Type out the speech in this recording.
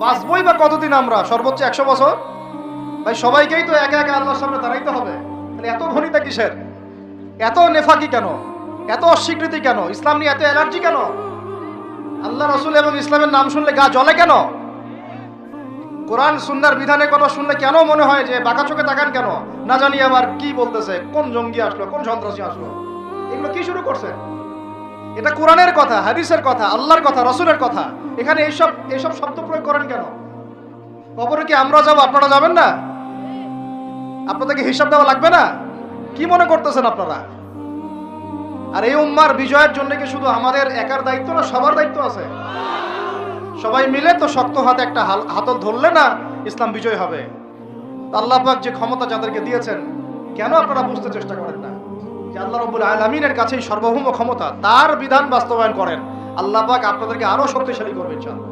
বাঁচবই বা কতদিন আমরা? সর্বোচ্চ 100 বছর। ভাই সবাইকেই তো একা একা আল্লাহর সামনে দাঁড়াইতে হবে, তাহলে এত ঘনিতা কিসের? এত নেফাকি কেন? এত অস্বীকৃতি কেন? ইসলাম নিয়ে এত অ্যালার্জি কেন? আল্লাহ রসুল এবং ইসলামের নাম শুনলে গা জ্বলে কেন? কোরআন সুন্নাহর বিধানের কথা শুনলে কেন মনে হয় যে বাঁকা চোখে তাকান কেন? না জানি আবার কি বলতেছে, কোন জঙ্গি আসলো, কোন সন্ত্রাসী আসলো, এগুলো কি শুরু করছে? এটা কোরআনের কথা, হাদিসের কথা, আল্লাহর কথা, রসুলের কথা। এখানে এইসব শব্দ প্রয়োগ করেন কেন? কবরে কি আমরা যাবো, আপনারা যাবেন না? আপনাদেরকে হিসাব দেওয়া লাগবে না? কি মনে করতেছেন আপনারা? আর এই উম্মার বিজয়ের জন্য কি শুধু আমাদের একার দায়িত্ব না, সবার দায়িত্ব আছে? সবাই মিলে তো শক্ত হাতে একটা হাতল ধরলে না ইসলাম বিজয় হবে। আল্লাহ পাক যে ক্ষমতা যাদেরকে দিয়েছেন, কেন আপনারা বুঝতে চেষ্টা করেন না যে আল্লাহ রাব্বুল আলামিনের কাছেই সর্বভৌম ক্ষমতা, তার বিধান বাস্তবায়ন করেন। আল্লাহ পাক আপনাদেরকে আরো শক্তিশালী করবে ইনশাআল্লাহ।